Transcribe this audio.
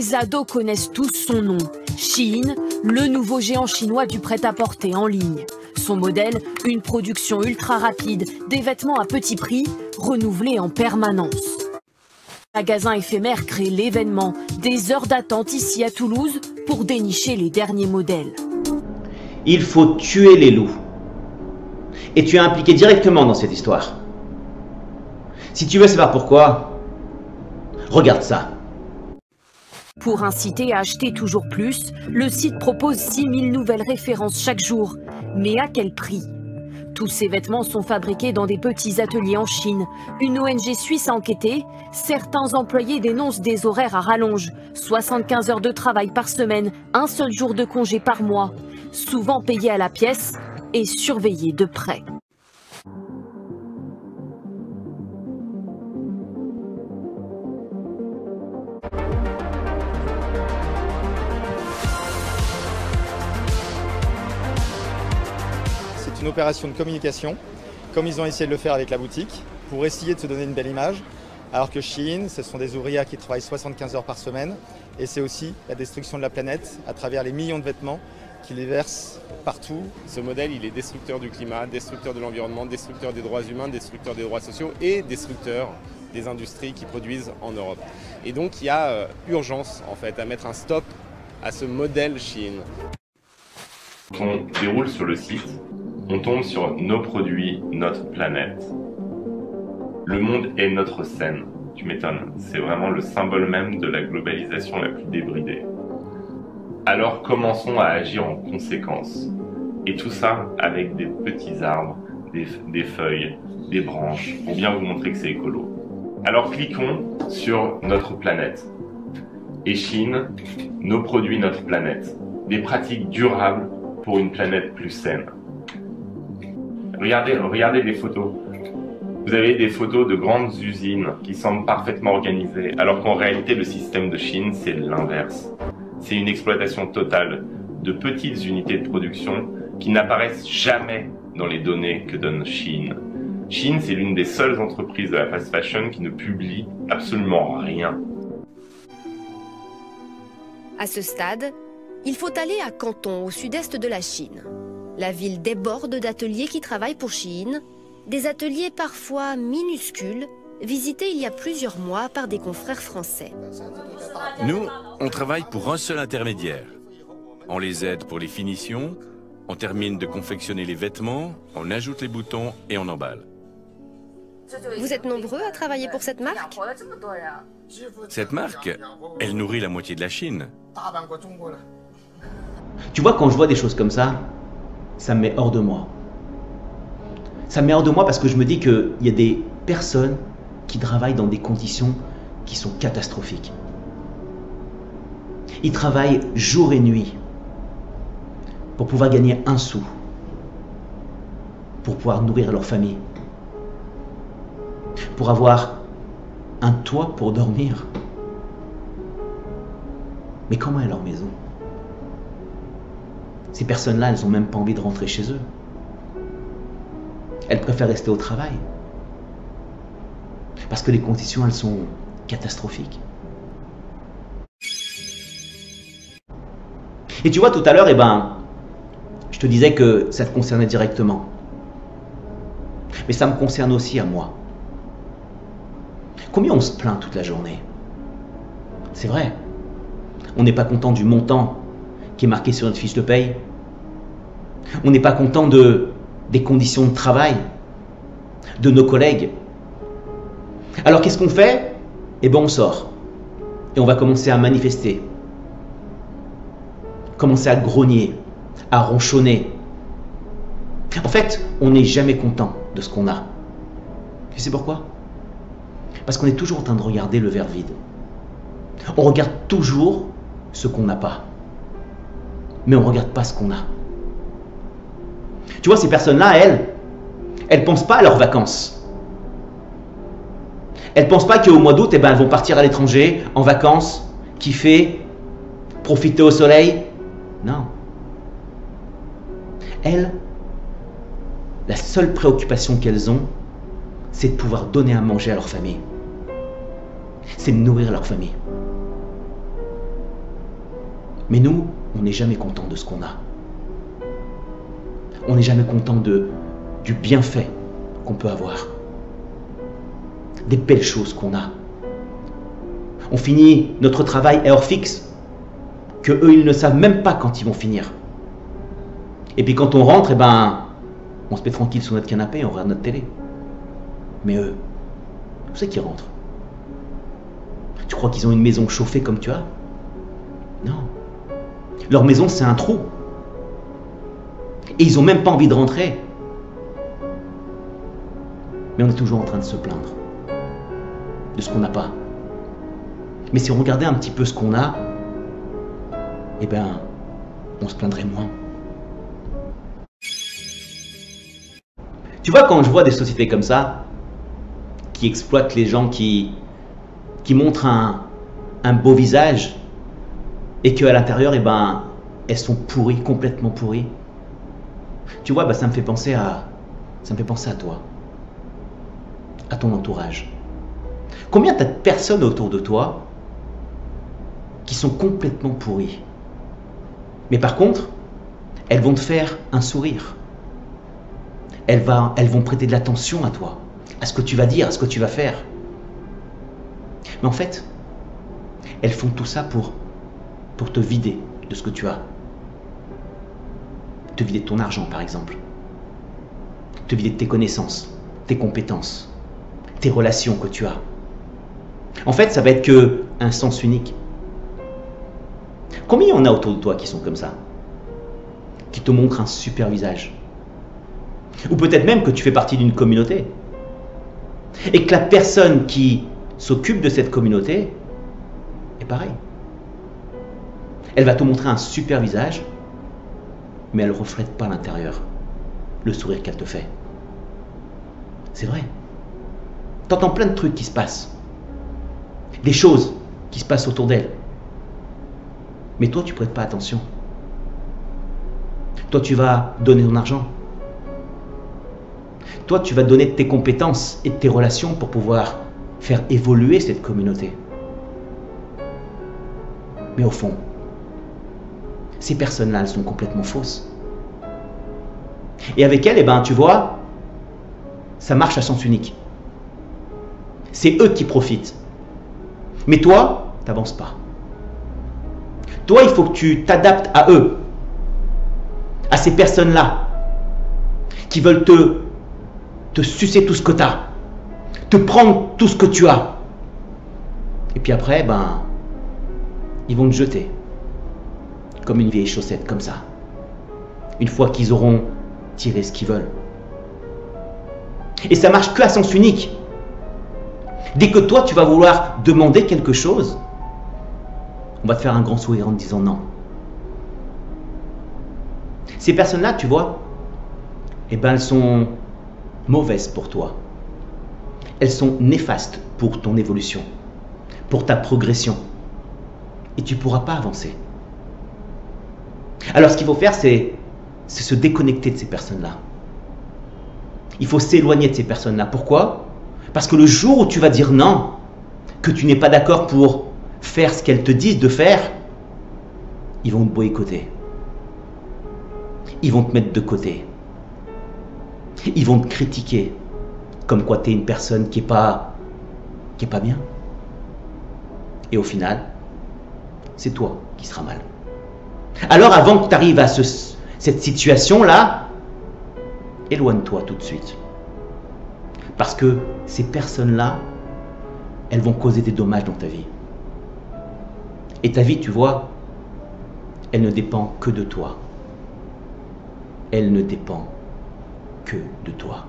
Les ados connaissent tous son nom, Shein, le nouveau géant chinois du prêt-à-porter en ligne. Son modèle, une production ultra rapide, des vêtements à petit prix, renouvelés en permanence. Le magasin éphémère crée l'événement, des heures d'attente ici à Toulouse pour dénicher les derniers modèles. Il faut tuer les loups. Et tu es impliqué directement dans cette histoire. Si tu veux savoir pourquoi, regarde ça. Pour inciter à acheter toujours plus, le site propose 6000 nouvelles références chaque jour. Mais à quel prix? Tous ces vêtements sont fabriqués dans des petits ateliers en Chine. Une ONG suisse a enquêté. Certains employés dénoncent des horaires à rallonge. 75 heures de travail par semaine, un seul jour de congé par mois. Souvent payés à la pièce et surveillés de près. C'est une opération de communication, comme ils ont essayé de le faire avec la boutique, pour essayer de se donner une belle image. Alors que Shein, ce sont des ouvriers qui travaillent 75 heures par semaine, et c'est aussi la destruction de la planète à travers les millions de vêtements qu'ils les versent partout. Ce modèle, il est destructeur du climat, destructeur de l'environnement, destructeur des droits humains, destructeur des droits sociaux et destructeur des industries qui produisent en Europe. Et donc il y a urgence en fait à mettre un stop à ce modèle Shein. Quand on déroule sur le site, on tombe sur nos produits, notre planète. Le monde est notre scène. Tu m'étonnes, c'est vraiment le symbole même de la globalisation la plus débridée. Alors commençons à agir en conséquence. Et tout ça avec des petits arbres, des feuilles, des branches, pour bien vous montrer que c'est écolo. Alors cliquons sur notre planète. Et Shein, nos produits, notre planète. Des pratiques durables pour une planète plus saine. Regardez les photos. Vous avez des photos de grandes usines qui semblent parfaitement organisées, alors qu'en réalité le système de Shein, c'est l'inverse. C'est une exploitation totale de petites unités de production qui n'apparaissent jamais dans les données que donne Shein. Shein, c'est l'une des seules entreprises de la fast fashion qui ne publie absolument rien. À ce stade, il faut aller à Canton, au sud-est de la Chine. La ville déborde d'ateliers qui travaillent pour Shein, des ateliers parfois minuscules, visités il y a plusieurs mois par des confrères français. Nous, on travaille pour un seul intermédiaire. On les aide pour les finitions, on termine de confectionner les vêtements, on ajoute les boutons et on emballe. Vous êtes nombreux à travailler pour cette marque? Cette marque, elle nourrit la moitié de la Chine. Tu vois, quand je vois des choses comme ça me met hors de moi. Ça me met hors de moi parce que je me dis qu'il y a des personnes qui travaillent dans des conditions qui sont catastrophiques. Ils travaillent jour et nuit pour pouvoir gagner un sou, pour pouvoir nourrir leur famille, pour avoir un toit pour dormir. Mais comment est leur maison? Ces personnes-là, elles n'ont même pas envie de rentrer chez eux. Elles préfèrent rester au travail. Parce que les conditions, elles sont catastrophiques. Et tu vois, tout à l'heure, je te disais que ça te concernait directement. Mais ça me concerne aussi à moi. Combien on se plaint toute la journée? C'est vrai. On n'est pas content du montant qui est marqué sur notre fiche de paye. On n'est pas content des conditions de travail de nos collègues. Alors qu'est-ce qu'on fait? Eh bien on sort. Et on va commencer à manifester. Commencer à grogner, à ronchonner. En fait, on n'est jamais content de ce qu'on a. Tu sais pourquoi? Parce qu'on est toujours en train de regarder le verre vide. On regarde toujours ce qu'on n'a pas. Mais on ne regarde pas ce qu'on a. Tu vois, ces personnes-là, elles ne pensent pas à leurs vacances. Elles ne pensent pas qu'au mois d'août, elles vont partir à l'étranger, en vacances, kiffer, profiter au soleil. Non. Elles, la seule préoccupation qu'elles ont, c'est de pouvoir donner à manger à leur famille. C'est de nourrir leur famille. Mais nous, on n'est jamais content de ce qu'on a. On n'est jamais content du bienfait qu'on peut avoir. Des belles choses qu'on a. On finit notre travail à heure fixe, que eux, ils ne savent même pas quand ils vont finir. Et puis quand on rentre, eh ben, on se met tranquille sur notre canapé et on regarde notre télé. Mais eux, où c'est qu'ils rentrent? Tu crois qu'ils ont une maison chauffée comme tu as? Non. Leur maison, c'est un trou. Et ils n'ont même pas envie de rentrer. Mais on est toujours en train de se plaindre de ce qu'on n'a pas. Mais si on regardait un petit peu ce qu'on a, eh bien, on se plaindrait moins. Tu vois, quand je vois des sociétés comme ça, qui exploitent les gens, qui montrent un beau visage, et qu'à l'intérieur, eh ben, elles sont pourries, complètement pourries. Tu vois, bah, ça me fait penser à toi, à ton entourage. Combien tu as de personnes autour de toi qui sont complètement pourries? Mais par contre, elles vont te faire un sourire. Elles vont prêter de l'attention à toi, à ce que tu vas dire, à ce que tu vas faire. Mais en fait, elles font tout ça pour te vider de ce que tu as. Te vider de ton argent, par exemple. Te vider de tes connaissances, tes compétences, tes relations que tu as. En fait, ça va être qu'un sens unique. Combien il y en a autour de toi qui sont comme ça? Qui te montrent un super visage? Ou peut-être même que tu fais partie d'une communauté. Et que la personne qui s'occupe de cette communauté est pareil. Elle va te montrer un super visage, mais elle ne reflète pas à l'intérieur le sourire qu'elle te fait. C'est vrai. Tu entends plein de trucs qui se passent. Des choses qui se passent autour d'elle. Mais toi, tu ne prêtes pas attention. Toi, tu vas donner ton argent. Toi, tu vas donner de tes compétences et de tes relations pour pouvoir faire évoluer cette communauté. Mais au fond, ces personnes-là, elles sont complètement fausses. Et avec elles, eh ben, tu vois, ça marche à sens unique. C'est eux qui profitent. Mais toi, tu n'avances pas. Toi, il faut que tu t'adaptes à eux, à ces personnes-là, qui veulent te sucer tout ce que tu as, te prendre tout ce que tu as. Et puis après, ben, ils vont te jeter, comme une vieille chaussette, comme ça. Une fois qu'ils auront tiré ce qu'ils veulent. Et ça marche que à sens unique. Dès que toi, tu vas vouloir demander quelque chose, on va te faire un grand sourire en te disant non. Ces personnes-là, tu vois, eh ben, elles sont mauvaises pour toi. Elles sont néfastes pour ton évolution, pour ta progression. Et tu ne pourras pas avancer. Alors ce qu'il faut faire, c'est se déconnecter de ces personnes-là. Il faut s'éloigner de ces personnes-là. Pourquoi? Parce que le jour où tu vas dire non, que tu n'es pas d'accord pour faire ce qu'elles te disent de faire, ils vont te boycotter. Ils vont te mettre de côté. Ils vont te critiquer. Comme quoi tu es une personne qui est pas bien. Et au final, c'est toi qui seras mal. Alors avant que tu arrives à cette situation-là, éloigne-toi tout de suite. Parce que ces personnes-là, elles vont causer des dommages dans ta vie. Et ta vie, tu vois, elle ne dépend que de toi. Elle ne dépend que de toi.